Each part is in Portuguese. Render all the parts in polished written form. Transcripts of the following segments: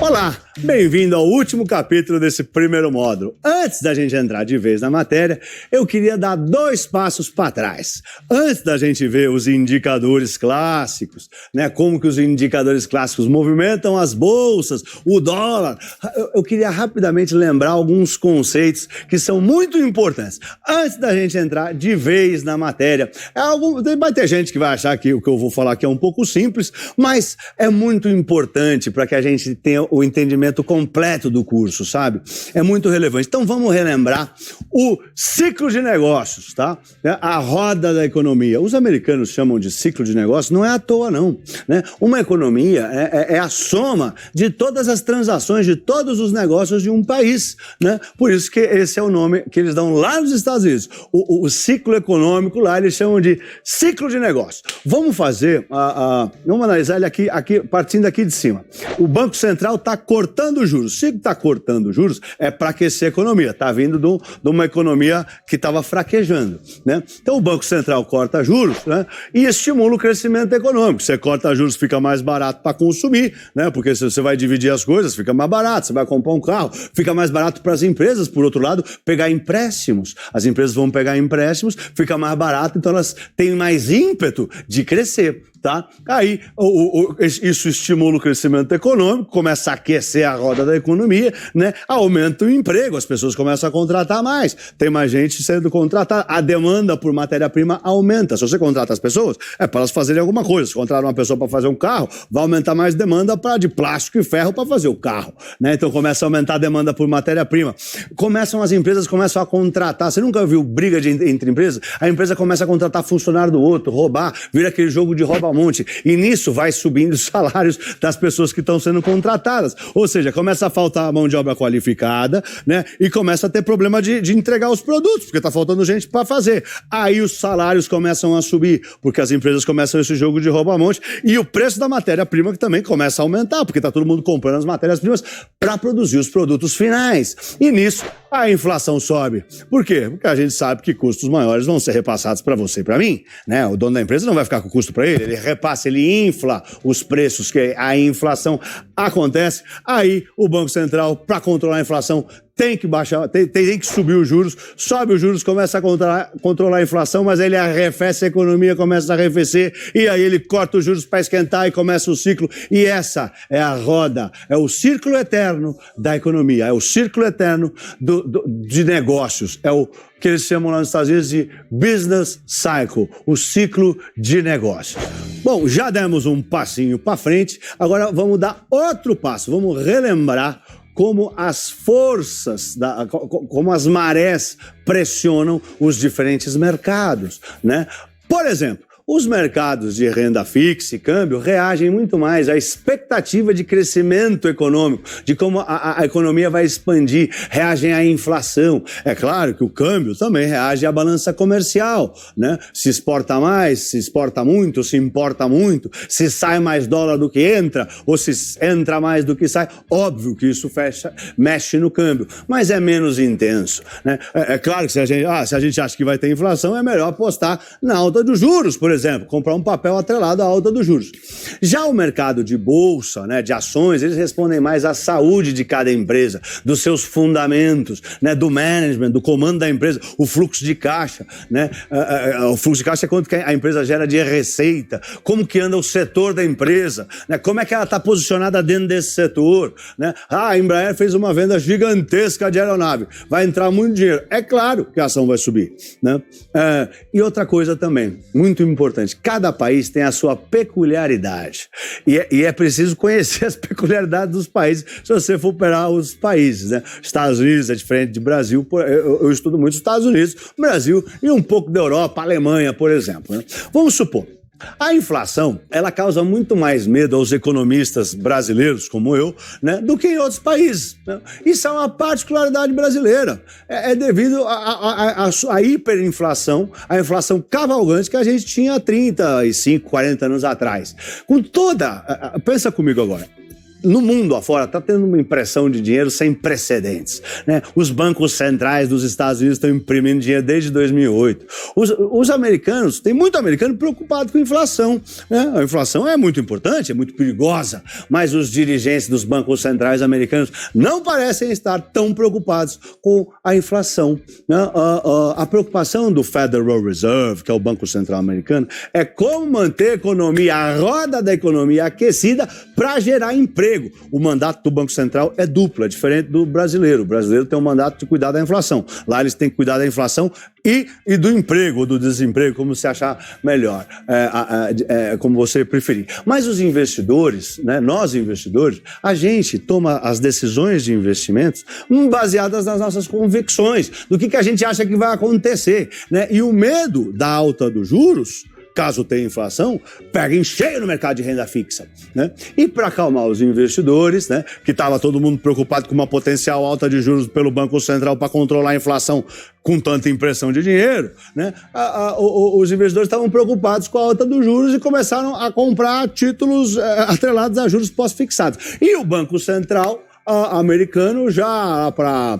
Olá, bem-vindo ao último capítulo desse primeiro módulo. Antes da gente entrar de vez na matéria, eu queria dar 2 passos para trás. Antes da gente ver os indicadores clássicos, né, como que os indicadores clássicos movimentam as bolsas, o dólar, eu queria rapidamente lembrar alguns conceitos que são muito importantes. Antes da gente entrar de vez na matéria, vai ter gente que vai achar que o que eu vou falar aqui é um pouco simples, mas é muito importante para que a gente tenha o entendimento completo do curso, sabe? É muito relevante. Então vamos relembrar o ciclo de negócios, tá? A roda da economia. Os americanos chamam de ciclo de negócios, não é à toa não, né? Uma economia é a soma de todas as transações, de todos os negócios de um país, né? Por isso que esse é o nome que eles dão lá nos Estados Unidos. O ciclo econômico lá eles chamam de ciclo de negócios. Vamos fazer, vamos analisar ele aqui, partindo aqui de cima. O Banco Central está cortando juros. Se está cortando juros, é para aquecer a economia. Está vindo de uma economia que estava fraquejando, né? Então o Banco Central corta juros, né, e estimula o crescimento econômico. Você corta juros, fica mais barato para consumir, né? Porque se você vai dividir as coisas, fica mais barato. Você vai comprar um carro, fica mais barato para as empresas. Por outro lado, pegar empréstimos. As empresas vão pegar empréstimos, fica mais barato, então elas têm mais ímpeto de crescer. Tá? Aí isso estimula o crescimento econômico, começa a aquecer a roda da economia, né? Aumenta o emprego, as pessoas começam a contratar mais, tem mais gente sendo contratada, a demanda por matéria-prima aumenta. Se você contrata as pessoas, é para elas fazerem alguma coisa. Se contratar uma pessoa para fazer um carro, vai aumentar mais demanda de plástico e ferro para fazer o carro, né? Então começa a aumentar a demanda por matéria-prima. As empresas começam a contratar. Você nunca viu briga entre empresas? A empresa começa a contratar funcionário do outro, roubar, vira aquele jogo de rouba monte. E nisso vai subindo os salários das pessoas que estão sendo contratadas. Ou seja, começa a faltar mão de obra qualificada, né? E começa a ter problema de entregar os produtos, porque está faltando gente para fazer. Aí os salários começam a subir, porque as empresas começam esse jogo de rouba-monte. E o preço da matéria-prima que também começa a aumentar, porque está todo mundo comprando as matérias-primas para produzir os produtos finais. E nisso a inflação sobe. Por quê? Porque a gente sabe que custos maiores vão ser repassados para você e para mim, né? O dono da empresa não vai ficar com custo para ele repassa, ele infla os preços, que a inflação acontece. Aí o Banco Central, para controlar a inflação, tem que baixar, tem que subir os juros, sobe os juros, começa a controlar a inflação, mas ele arrefece a economia, começa a arrefecer, e aí ele corta os juros para esquentar e começa o ciclo. E essa é a roda, é o círculo eterno da economia, é o círculo eterno de negócios, é o que eles chamam lá nos Estados Unidos de business cycle, o ciclo de negócios. Bom, já demos um passinho para frente, agora vamos dar outro passo, vamos relembrar como as forças, como as marés pressionam os diferentes mercados, né? Por exemplo, os mercados de renda fixa e câmbio reagem muito mais à expectativa de crescimento econômico, de como a economia vai expandir, reagem à inflação. É claro que o câmbio também reage à balança comercial, né? Se exporta mais, se exporta muito, se importa muito, se sai mais dólar do que entra, ou se entra mais do que sai. Óbvio que isso mexe no câmbio, mas é menos intenso, né? É claro que se a gente acha que vai ter inflação, é melhor apostar na alta dos juros, por exemplo, comprar um papel atrelado à alta dos juros. Já o mercado de bolsa, né, de ações, eles respondem mais à saúde de cada empresa, dos seus fundamentos, né, do management, do comando da empresa, o fluxo de caixa, né? O fluxo de caixa é quanto que a empresa gera de receita, como que anda o setor da empresa, né? Como é que ela está posicionada dentro desse setor, né? A Embraer fez uma venda gigantesca de aeronave, vai entrar muito dinheiro. É claro que a ação vai subir, né? E outra coisa também, muito importante, cada país tem a sua peculiaridade e é preciso conhecer as peculiaridades dos países se você for operar os países, né? Estados Unidos é diferente de Brasil, eu estudo muito os Estados Unidos, Brasil e um pouco da Europa, Alemanha, por exemplo, né? Vamos supor, a inflação, ela causa muito mais medo aos economistas brasileiros, como eu, né, do que em outros países, né? Isso é uma particularidade brasileira. É devido à hiperinflação, à inflação cavalgante que a gente tinha há 35, 40 anos atrás. Pensa comigo agora. no mundo afora, está tendo uma impressão de dinheiro sem precedentes, né? Os bancos centrais dos Estados Unidos estão imprimindo dinheiro desde 2008. Os americanos, tem muito americano preocupado com a inflação, né? A inflação é muito importante, é muito perigosa, mas os dirigentes dos bancos centrais americanos não parecem estar tão preocupados com a inflação, né? A preocupação do Federal Reserve, que é o Banco Central americano, é como manter a economia, a roda da economia aquecida para gerar emprego. O mandato do Banco Central é duplo, é diferente do brasileiro. O brasileiro tem um mandato de cuidar da inflação. Lá eles têm que cuidar da inflação e do emprego, ou do desemprego, como você achar melhor, como você preferir. Mas os investidores, né, nós investidores, a gente toma as decisões de investimentos baseadas nas nossas convicções, do que a gente acha que vai acontecer, né? E o medo da alta dos juros, caso tenha inflação, pega em cheio no mercado de renda fixa, né? E para acalmar os investidores, né, que estava todo mundo preocupado com uma potencial alta de juros pelo Banco Central para controlar a inflação com tanta impressão de dinheiro, né, os investidores estavam preocupados com a alta dos juros e começaram a comprar títulos atrelados a juros pós-fixados. E o Banco Central americano já para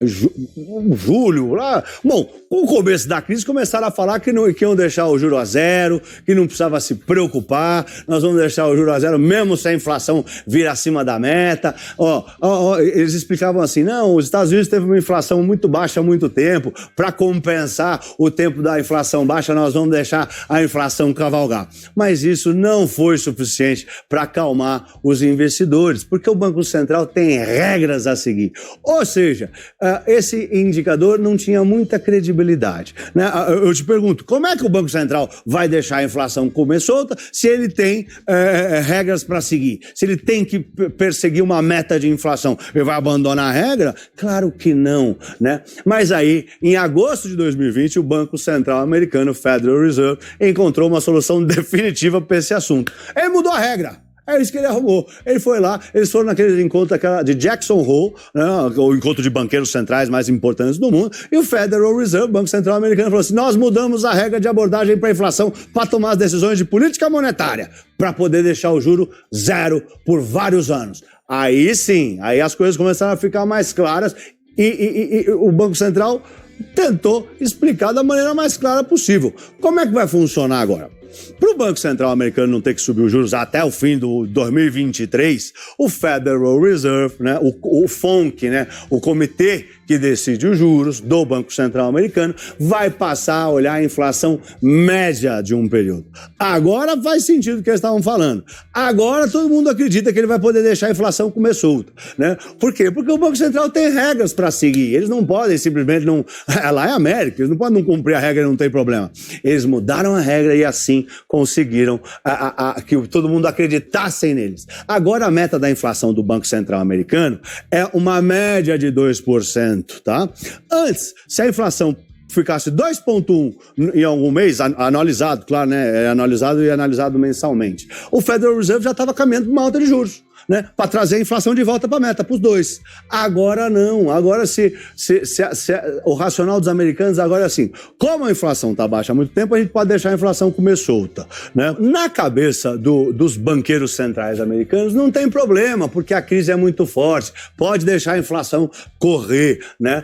julho, lá. Bom, com o começo da crise começaram a falar que iam deixar o juro a zero, que não precisava se preocupar, nós vamos deixar o juro a zero mesmo se a inflação vir acima da meta. Eles explicavam assim, não, os Estados Unidos teve uma inflação muito baixa há muito tempo, para compensar o tempo da inflação baixa nós vamos deixar a inflação cavalgar. Mas isso não foi suficiente para acalmar os investidores, porque o Banco Central tem regras a seguir. Ou seja, esse indicador não tinha muita credibilidade, né? Eu te pergunto, como é que o Banco Central vai deixar a inflação comer solta se ele tem regras para seguir? Se ele tem que perseguir uma meta de inflação, ele vai abandonar a regra? Claro que não, né? Mas aí, em agosto de 2020, o Banco Central americano, Federal Reserve, encontrou uma solução definitiva para esse assunto. Ele mudou a regra. É isso que ele arrumou. Ele foi lá, eles foram naquele encontro de Jackson Hole, né, o encontro de banqueiros centrais mais importantes do mundo, e o Federal Reserve, Banco Central americano, falou assim, nós mudamos a regra de abordagem para a inflação para tomar as decisões de política monetária, para poder deixar o juro zero por vários anos. Aí sim, aí as coisas começaram a ficar mais claras e o Banco Central tentou explicar da maneira mais clara possível. Como é que vai funcionar agora? Para o Banco Central americano não ter que subir os juros até o fim do 2023, o Federal Reserve, né, o FONC, né, o comitê que decide os juros do Banco Central americano, vai passar a olhar a inflação média de um período. Agora faz sentido o que eles estavam falando. Agora todo mundo acredita que ele vai poder deixar a inflação comer solta, né? Por quê? Porque o Banco Central tem regras para seguir. Eles não podem simplesmente não... Lá é América, eles não podem não cumprir a regra e não tem problema. Eles mudaram a regra e assim conseguiram que todo mundo acreditasse neles. Agora a meta da inflação do Banco Central americano é uma média de 2%. Tá? Antes, se a inflação ficasse 2,1 em algum mês, analisado, claro, né? É analisado e analisado mensalmente, o Federal Reserve já estava caminhando para uma alta de juros, né, para trazer a inflação de volta para a meta, para os dois. Agora não. Agora o racional dos americanos agora é assim, como a inflação está baixa há muito tempo, a gente pode deixar a inflação comer solta, né? Na cabeça dos banqueiros centrais americanos não tem problema, porque a crise é muito forte, pode deixar a inflação correr, né?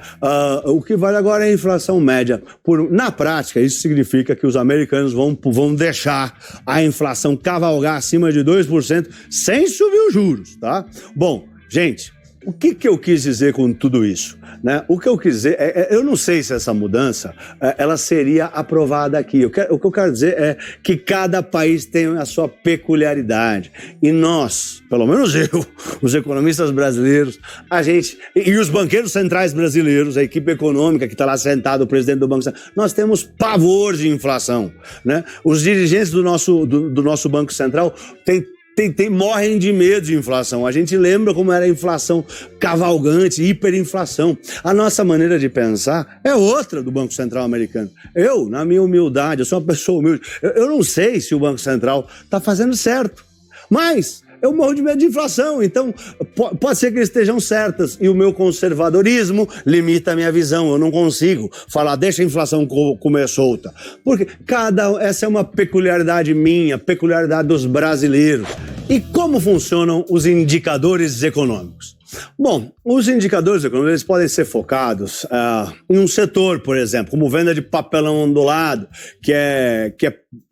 O que vale agora é a inflação média. Na prática, isso significa que os americanos vão deixar a inflação cavalgar acima de 2% sem subir os juros. Tá? Bom, gente, o que eu quis dizer com tudo isso? Né? O que eu quis dizer eu não sei se essa mudança ela seria aprovada aqui. O que eu quero dizer é que cada país tem a sua peculiaridade. E nós, pelo menos eu, os economistas brasileiros, a gente, e os banqueiros centrais brasileiros, a equipe econômica que está lá sentado, o presidente do Banco Central, nós temos pavor de inflação. Né? Os dirigentes do nosso Banco Central morrem de medo de inflação. A gente lembra como era a inflação cavalgante, hiperinflação. A nossa maneira de pensar é outra do Banco Central americano. Eu, na minha humildade, eu sou uma pessoa humilde, eu não sei se o Banco Central está fazendo certo, mas eu morro de medo de inflação. Então, pode ser que eles estejam certas. E o meu conservadorismo limita a minha visão. Eu não consigo falar, deixa a inflação comer solta. Porque essa é uma peculiaridade minha, peculiaridade dos brasileiros. E como funcionam os indicadores econômicos? Bom, os indicadores econômicos eles podem ser focados em um setor, por exemplo, como venda de papelão ondulado, que é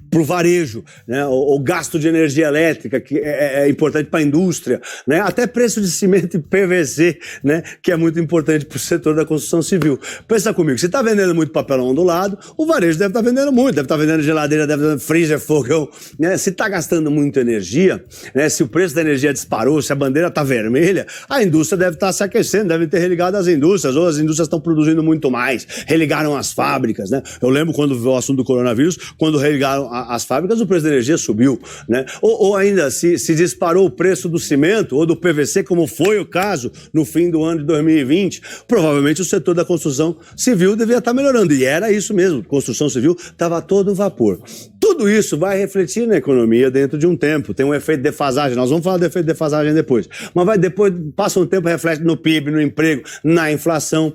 para o varejo, né? O gasto de energia elétrica, que é importante para a indústria, né? Até preço de cimento e PVC, né? Que é muito importante para o setor da construção civil. Pensa comigo, se está vendendo muito papelão ondulado, o varejo deve estar vendendo muito, deve estar vendendo geladeira, deve estar vendendo freezer, fogão, né? Se está gastando muita energia, né? Se o preço da energia disparou, se a bandeira está vermelha, a indústria deve estar se aquecendo, deve ter religado as indústrias, ou as indústrias estão produzindo muito mais, religaram as fábricas, né? Eu lembro quando veio o assunto do coronavírus, quando religaram as fábricas, o preço da energia subiu, né? Ou ainda, se disparou o preço do cimento ou do PVC, como foi o caso no fim do ano de 2020, provavelmente o setor da construção civil devia estar melhorando. E era isso mesmo, construção civil estava todo vapor. Tudo isso vai refletir na economia dentro de um tempo. Tem um efeito de defasagem, nós vamos falar do efeito de defasagem depois. Mas depois, passa um tempo, reflete no PIB, no emprego, na inflação.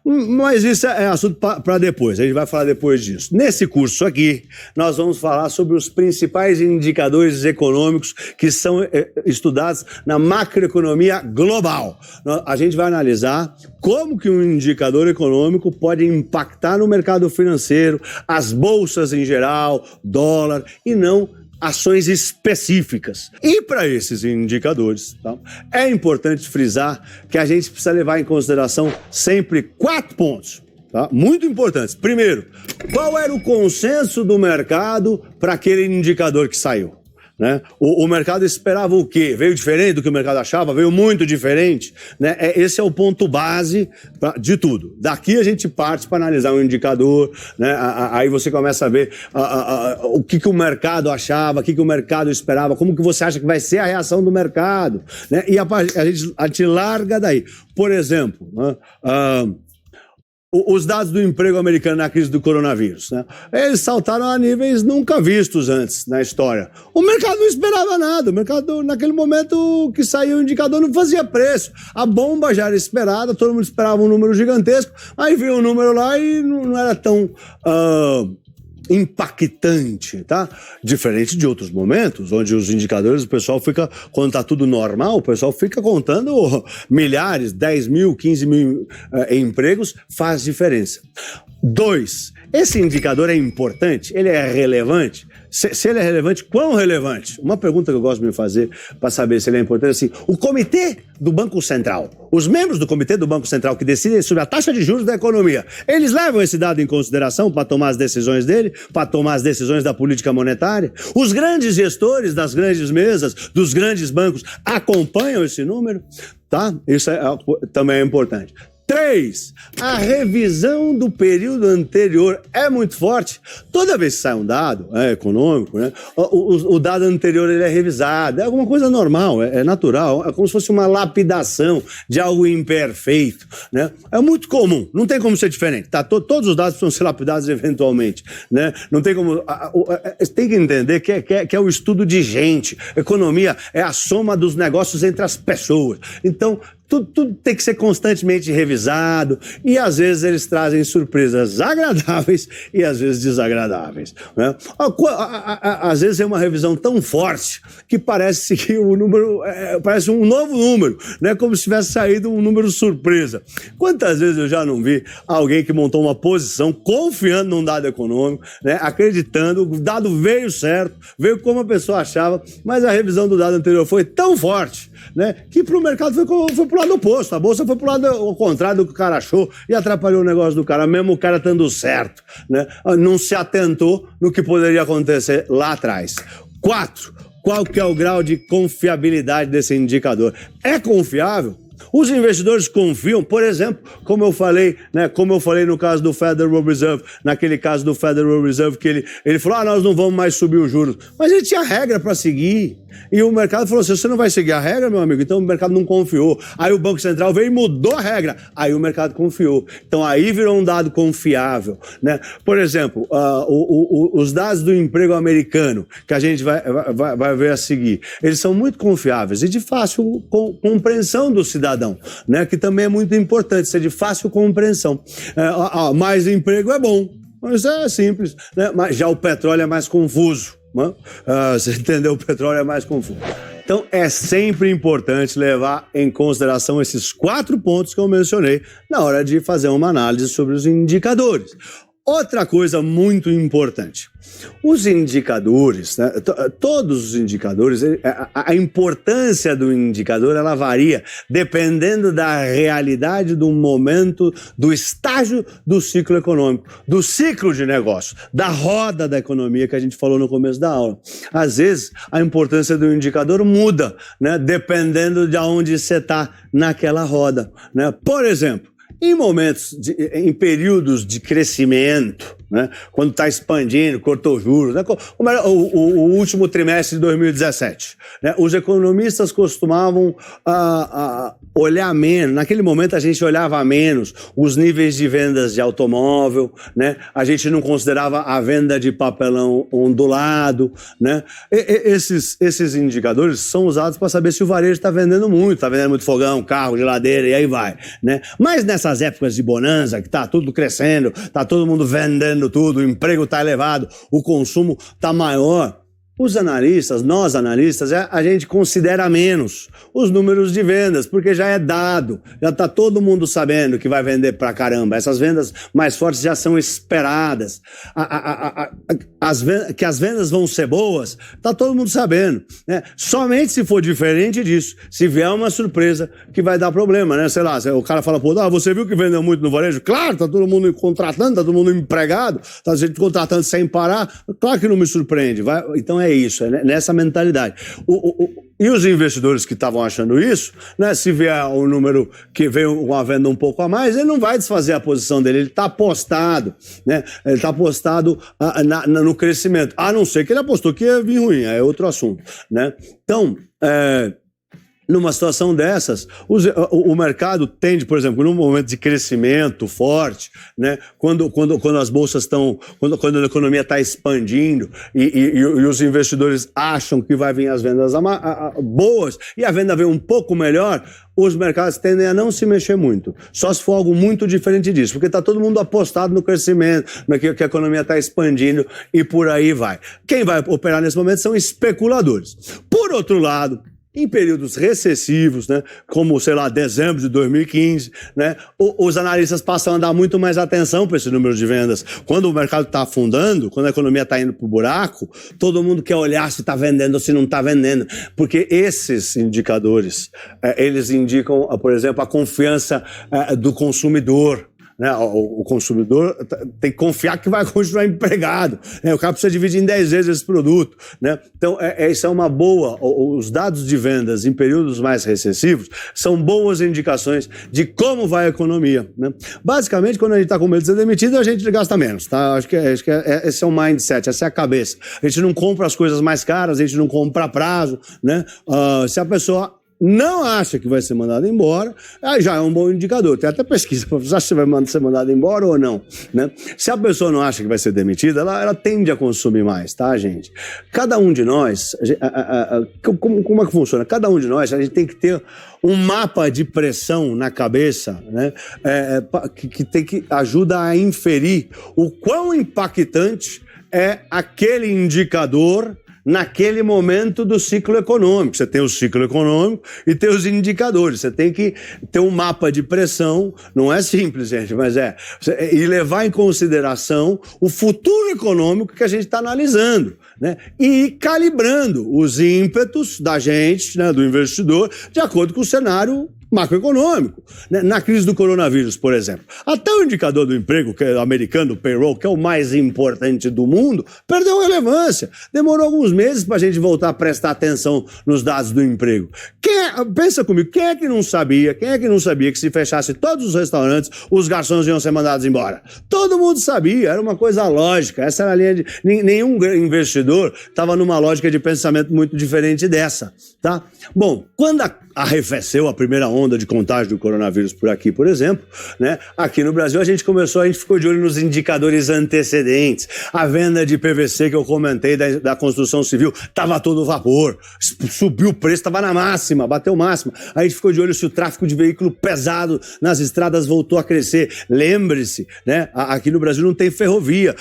Mas isso é assunto para depois, a gente vai falar depois disso. Nesse curso aqui, nós vamos falar sobre os principais indicadores econômicos que são estudados na macroeconomia global. A gente vai analisar como que um indicador econômico pode impactar no mercado financeiro, as bolsas em geral, dólar, e não ações específicas. E para esses indicadores, tá, é importante frisar que a gente precisa levar em consideração sempre 4 pontos, tá, muito importantes. Primeiro, qual era o consenso do mercado para aquele indicador que saiu? Né? O mercado esperava o quê? Veio diferente do que o mercado achava? Veio muito diferente? Né? Esse é o ponto base de tudo. Daqui a gente parte para analisar um indicador, né? Aí você começa a ver o que o mercado achava, o que o mercado esperava, como que você acha que vai ser a reação do mercado, né? E a gente larga daí. Por exemplo, né? Os dados do emprego americano na crise do coronavírus, né? Eles saltaram a níveis nunca vistos antes na história. O mercado não esperava nada. O mercado, naquele momento que saiu o indicador, não fazia preço. A bomba já era esperada, todo mundo esperava um número gigantesco. Aí veio um número lá e não era tão impactante, tá? Diferente de outros momentos, onde os indicadores, o pessoal fica, quando tá tudo normal, o pessoal fica contando milhares, 10 mil, 15 mil empregos, faz diferença. 2, esse indicador é importante? Ele é relevante? Se ele é relevante, quão relevante? Uma pergunta que eu gosto de me fazer para saber se ele é importante, assim, o comitê do Banco Central, os membros do comitê do Banco Central que decidem sobre a taxa de juros da economia, eles levam esse dado em consideração para tomar as decisões dele, para tomar as decisões da política monetária? Os grandes gestores das grandes mesas, dos grandes bancos, acompanham esse número? Tá? Isso também é importante. 3, a revisão do período anterior é muito forte. Toda vez que sai um dado econômico, né, o dado anterior ele é revisado. É alguma coisa normal, é natural. É como se fosse uma lapidação de algo imperfeito, né? É muito comum, não tem como ser diferente. Tá? Todos os dados precisam ser lapidados eventualmente, né? Não tem como... Tem que entender que é o estudo de gente. Economia é a soma dos negócios entre as pessoas. Então, tudo tem que ser constantemente revisado e às vezes eles trazem surpresas agradáveis e às vezes desagradáveis, né? Às vezes é uma revisão tão forte que parece que o número parece um novo número, né? Como se tivesse saído um número surpresa. Quantas vezes eu já não vi alguém que montou uma posição confiando num dado econômico, né? Acreditando, o dado veio certo, veio como a pessoa achava, mas a revisão do dado anterior foi tão forte, né? Que para o mercado foi pro lado oposto. A bolsa foi pro lado ao contrário do que o cara achou e atrapalhou o negócio do cara, mesmo o cara estando certo, né? Não se atentou no que poderia acontecer lá atrás. 4, qual que é o grau de confiabilidade desse indicador? É confiável? Os investidores confiam, por exemplo, como eu falei no caso do Federal Reserve, naquele caso do Federal Reserve que ele falou, nós não vamos mais subir os juros. Mas ele tinha regra para seguir. E o mercado falou assim, você não vai seguir a regra, meu amigo? Então o mercado não confiou. Aí o Banco Central veio e mudou a regra. Aí o mercado confiou. Então aí virou um dado confiável, né? Por exemplo, os dados do emprego americano, que a gente vai ver a seguir, eles são muito confiáveis e de fácil compreensão do cidadão, né? Que também é muito importante, ser de fácil compreensão. Mais emprego é bom, mas é simples, né? Mas já o petróleo é mais confuso. Você entendeu? O petróleo é mais confuso. Então é sempre importante levar em consideração esses 4 pontos que eu mencionei na hora de fazer uma análise sobre os indicadores. Outra coisa muito importante, os indicadores, né, todos os indicadores, a importância do indicador ela varia dependendo da realidade do momento, do estágio do ciclo econômico, do ciclo de negócio, da roda da economia que a gente falou no começo da aula. Às vezes, a importância do indicador muda, né, dependendo de onde você está naquela roda, né? Por exemplo, em períodos de crescimento, né, quando está expandindo, cortou juros, né, o último trimestre de 2017, né, os economistas costumavam olhar menos, naquele momento a gente olhava menos os níveis de vendas de automóvel, né, a gente não considerava a venda de papelão ondulado, né, esses indicadores são usados para saber se o varejo está vendendo muito fogão, carro, geladeira e aí vai, né, mas nessas épocas de bonança, que está tudo crescendo, está todo mundo vendendo tudo, o emprego está elevado, o consumo está maior. Nós analistas, a gente considera menos os números de vendas, porque já é dado, já está todo mundo sabendo que vai vender pra caramba. Essas vendas mais fortes já são esperadas. Que as vendas vão ser boas, está todo mundo sabendo, né? Somente se for diferente disso, se vier uma surpresa que vai dar problema, né? Sei lá, o cara fala, você viu que vendeu muito no varejo? Claro, tá todo mundo contratando, tá todo mundo empregado, tá gente contratando sem parar, claro que não me surpreende. Então é isso, é nessa mentalidade. E os investidores que estavam achando isso, né, se vier um número que veio uma venda um pouco a mais, ele não vai desfazer a posição dele, ele está apostado, né? Ele está apostado no crescimento, a não ser que ele apostou que ia vir ruim, é outro assunto, né? Então, numa situação dessas, o mercado tende, por exemplo, num momento de crescimento forte, né, quando as bolsas estão, quando a economia está expandindo e os investidores acham que vai vir as vendas boas e a venda vem um pouco melhor, os mercados tendem a não se mexer muito. Só se for algo muito diferente disso, porque está todo mundo apostado no crescimento, que a economia está expandindo e por aí vai. Quem vai operar nesse momento são especuladores. Por outro lado, em períodos recessivos, né, como, sei lá, dezembro de 2015, né, os analistas passam a dar muito mais atenção para esse número de vendas. Quando o mercado está afundando, quando a economia está indo para o buraco, todo mundo quer olhar se está vendendo ou se não está vendendo, porque esses indicadores, eles indicam, por exemplo, a confiança do consumidor. Né, o consumidor tem que confiar que vai continuar empregado, né, o cara precisa dividir em 10 vezes esse produto, né? Então isso é uma boa, os dados de vendas em períodos mais recessivos são boas indicações de como vai a economia, né? Basicamente, quando a gente está com medo de ser demitido, a gente gasta menos, tá? Acho que esse é o mindset, essa é a cabeça. A gente não compra as coisas mais caras, a gente não compra a prazo, né? Se a pessoa não acha que vai ser mandado embora, aí já é um bom indicador. Tem até pesquisa para você acha que vai ser mandado embora ou não, né? Se a pessoa não acha que vai ser demitida, ela tende a consumir mais, tá, gente? Cada um de nós, como é que funciona? Cada um de nós, a gente tem que ter um mapa de pressão na cabeça, né? Que tem que ajuda a inferir o quão impactante é aquele indicador naquele momento do ciclo econômico. Você tem o ciclo econômico e tem os indicadores. Você tem que ter um mapa de pressão, não é simples, gente, mas e levar em consideração o futuro econômico que a gente está analisando, né? E ir calibrando os ímpetos da gente, né, do investidor, de acordo com o cenário macroeconômico, né? Na crise do coronavírus, por exemplo. Até o indicador do emprego, que é o americano, o payroll, que é o mais importante do mundo, perdeu relevância. Demorou alguns meses para a gente voltar a prestar atenção nos dados do emprego. Pensa comigo, quem é que não sabia que se fechasse todos os restaurantes, os garçons iam ser mandados embora? Todo mundo sabia, era uma coisa lógica. Essa era a linha de... Nenhum investidor estava numa lógica de pensamento muito diferente dessa, tá? Bom, quando arrefeceu a primeira onda de contágio do coronavírus por aqui, por exemplo, né? Aqui no Brasil a gente ficou de olho nos indicadores antecedentes. A venda de PVC que eu comentei da construção civil estava todo vapor, subiu o preço, estava na máxima, bateu máxima. A gente ficou de olho se o tráfego de veículo pesado nas estradas voltou a crescer. Lembre-se, né? Aqui no Brasil não tem ferrovia.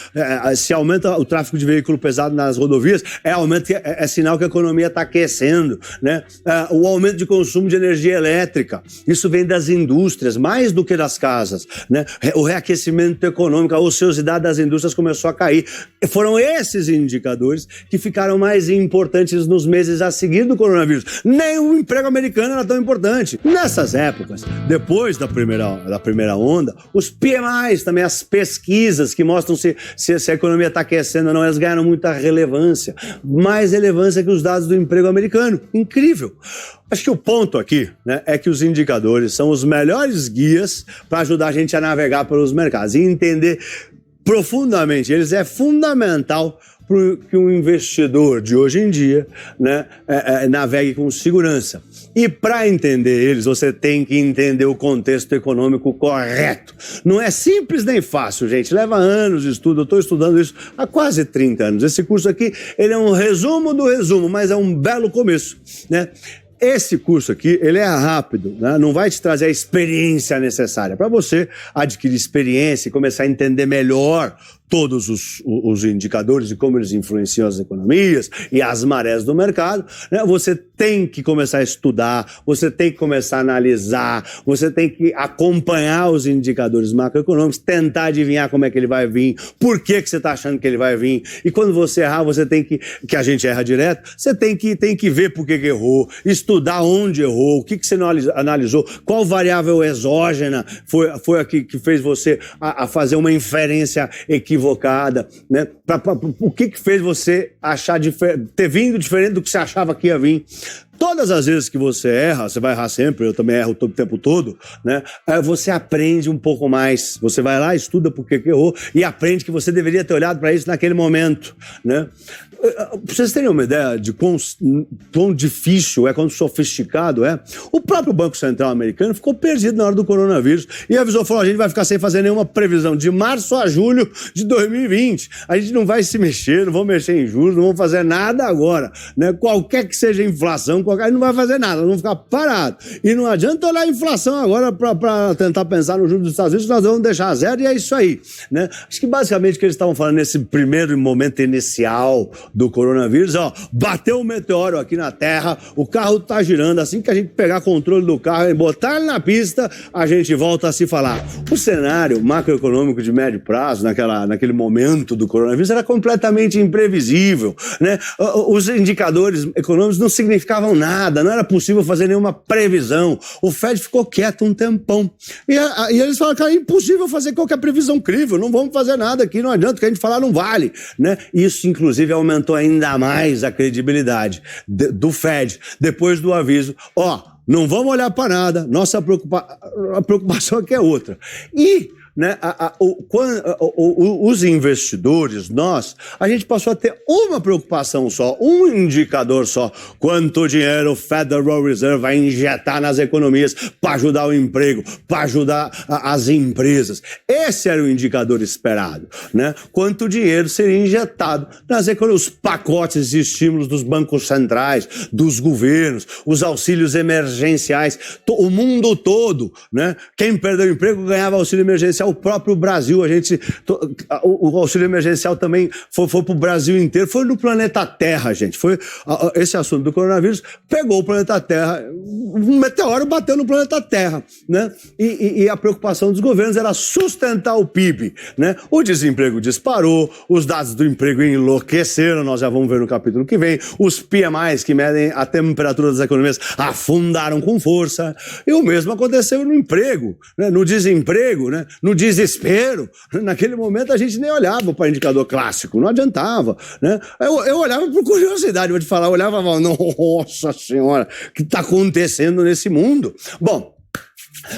Se aumenta o tráfego de veículo pesado nas rodovias, é sinal que a economia está aquecendo, né? O aumento de consumo de energia elétrica, isso vem das indústrias, mais do que das casas, né? O reaquecimento econômico, a ociosidade das indústrias começou a cair. Foram esses indicadores que ficaram mais importantes nos meses a seguir do coronavírus. Nem o emprego americano era tão importante. Nessas épocas, depois da primeira onda, os PMIs, também as pesquisas que mostram se a economia está aquecendo ou não, elas ganharam muita relevância. Mais relevância que os dados do emprego americano. Incrível. Acho que o ponto aqui, né, é que os indicadores são os melhores guias para ajudar a gente a navegar pelos mercados e entender profundamente. Eles é fundamental para que um investidor de hoje em dia, né, navegue com segurança. E para entender eles, você tem que entender o contexto econômico correto. Não é simples nem fácil, gente. Leva anos de estudo. Eu estou estudando isso há quase 30 anos. Esse curso aqui, ele é um resumo do resumo, mas é um belo começo, né? Esse curso aqui, ele é rápido, né? Não vai te trazer a experiência necessária. Para você adquirir experiência e começar a entender melhor todos os indicadores de como eles influenciam as economias e as marés do mercado, né? Você tem que começar a estudar, você tem que começar a analisar, você tem que acompanhar os indicadores macroeconômicos, tentar adivinhar como é que ele vai vir, por que você está achando que ele vai vir, e quando você errar, você tem que a gente erra direto, você tem que ver por que errou, estudar onde errou, o que você não analisou, qual variável exógena foi a que fez você a fazer uma inferência equivocada, né? O que fez você achar ter vindo diferente do que você achava que ia vir. Todas as vezes que você erra, você vai errar sempre, eu também erro o tempo todo, né? Você aprende um pouco mais. Você vai lá, estuda por que errou e aprende que você deveria ter olhado para isso naquele momento, né? Pra vocês terem uma ideia de quão difícil quão sofisticado é, o próprio Banco Central americano ficou perdido na hora do coronavírus e avisou, falou, a gente vai ficar sem fazer nenhuma previsão de março a julho de 2020. A gente não vai se mexer, não vamos mexer em juros, não vamos fazer nada agora, né? Qualquer que seja a inflação, não vai fazer nada, vamos ficar parados. E não adianta olhar a inflação agora para tentar pensar no juros dos Estados Unidos, nós vamos deixar zero e é isso aí, né? Acho que basicamente o que eles estavam falando nesse primeiro momento inicial do coronavírus, bateu um meteoro aqui na Terra, o carro tá girando, assim que a gente pegar controle do carro e botar ele na pista, a gente volta a se falar. O cenário macroeconômico de médio prazo, naquele momento do coronavírus, era completamente imprevisível, né? Os indicadores econômicos não significavam nada, não era possível fazer nenhuma previsão. O Fed ficou quieto um tempão. E eles falaram, cara, é impossível fazer qualquer previsão crível, não vamos fazer nada aqui, não adianta, o que a gente falar não vale, né? Isso, inclusive, aumentou ainda mais a credibilidade do Fed, depois do aviso, não vamos olhar para nada, nossa preocupação aqui é outra. E né, os investidores, a gente passou a ter uma preocupação só, um indicador só, quanto dinheiro o Federal Reserve vai injetar nas economias para ajudar o emprego, para ajudar as empresas. Esse era o indicador esperado, né? Quanto dinheiro seria injetado nas economias, os pacotes de estímulos dos bancos centrais, dos governos, os auxílios emergenciais, o mundo todo, né? Quem perdeu o emprego ganhava auxílio emergencial o próprio Brasil. O auxílio emergencial também foi para o Brasil inteiro, foi no planeta Terra, gente. Esse assunto do coronavírus pegou o planeta Terra, um meteoro bateu no planeta Terra, né? E a preocupação dos governos era sustentar o PIB, né? O desemprego disparou, os dados do emprego enlouqueceram, nós já vamos ver no capítulo que vem, os PMIs, que medem a temperatura das economias, afundaram com força, e o mesmo aconteceu no emprego, né? No desemprego, né? No desespero. Naquele momento a gente nem olhava para indicador clássico, não adiantava, né? Eu olhava por curiosidade, vou te falar, eu olhava e falava, nossa senhora, o que está acontecendo nesse mundo? Bom,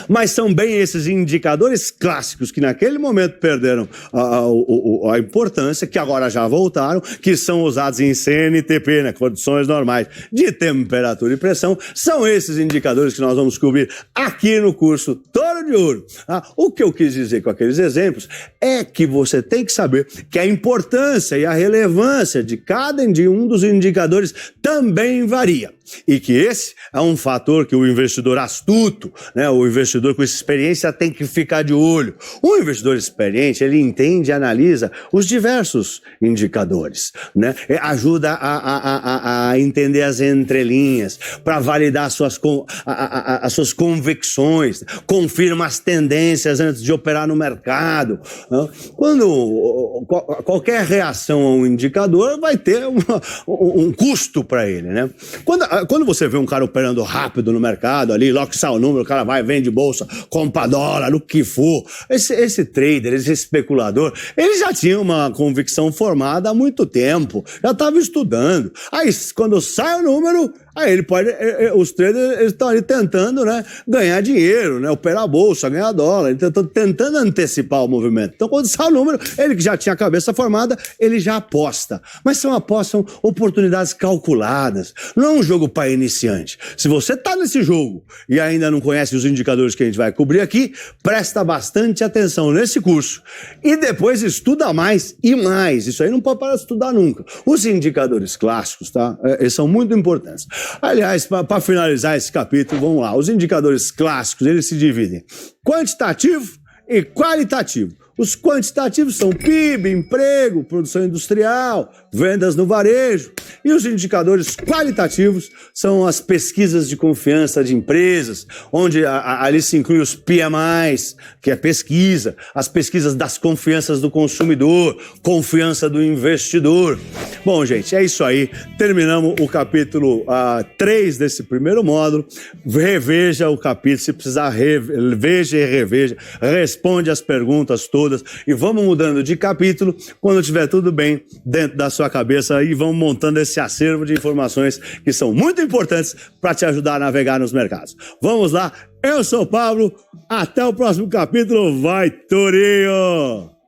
mas são bem esses indicadores clássicos que naquele momento perderam a importância, que agora já voltaram, que são usados em CNTP, né, condições normais de temperatura e pressão. São esses indicadores que nós vamos cobrir aqui no curso Touro de Ouro. O que eu quis dizer com aqueles exemplos é que você tem que saber que a importância e a relevância de cada um dos indicadores também varia. E que esse é um fator que o investidor astuto, né, o investidor com experiência tem que ficar de olho. O investidor experiente, ele entende e analisa os diversos indicadores, né? Ajuda a entender as entrelinhas, para validar as suas convicções, confirma as tendências antes de operar no mercado, né? Qualquer reação a um indicador vai ter um custo para ele, né? Quando você vê um cara operando rápido no mercado, ali, logo que sai o número, o cara vai, vende bolsa, compra dólar, o que for. Esse trader, esse especulador, ele já tinha uma convicção formada há muito tempo, já estava estudando. Aí, quando sai o número, aí ele pode, os traders estão ali tentando, né, ganhar dinheiro, né, operar a bolsa, ganhar dólar, tentando antecipar o movimento. Então, quando sai o número, ele que já tinha a cabeça formada, ele já aposta. Mas são oportunidades calculadas. Não é um jogo para iniciante. Se você está nesse jogo e ainda não conhece os indicadores que a gente vai cobrir aqui, presta bastante atenção nesse curso. E depois estuda mais e mais. Isso aí não pode parar de estudar nunca. Os indicadores clássicos, tá? Eles são muito importantes. Aliás, para finalizar esse capítulo, vamos lá. Os indicadores clássicos, eles se dividem quantitativo e qualitativo. Os quantitativos são PIB, emprego, produção industrial, vendas no varejo. E os indicadores qualitativos são as pesquisas de confiança de empresas, onde ali se inclui os PMIs, que é pesquisa, as pesquisas das confianças do consumidor, confiança do investidor. Bom, gente, é isso aí. Terminamos o capítulo 3 desse primeiro módulo. Reveja o capítulo, se precisar, veja e reveja. Responde as perguntas todas. E vamos mudando de capítulo quando tiver tudo bem dentro da sua cabeça e vamos montando esse acervo de informações que são muito importantes para te ajudar a navegar nos mercados. Vamos lá, eu sou o Pablo, até o próximo capítulo, vai Tourinho!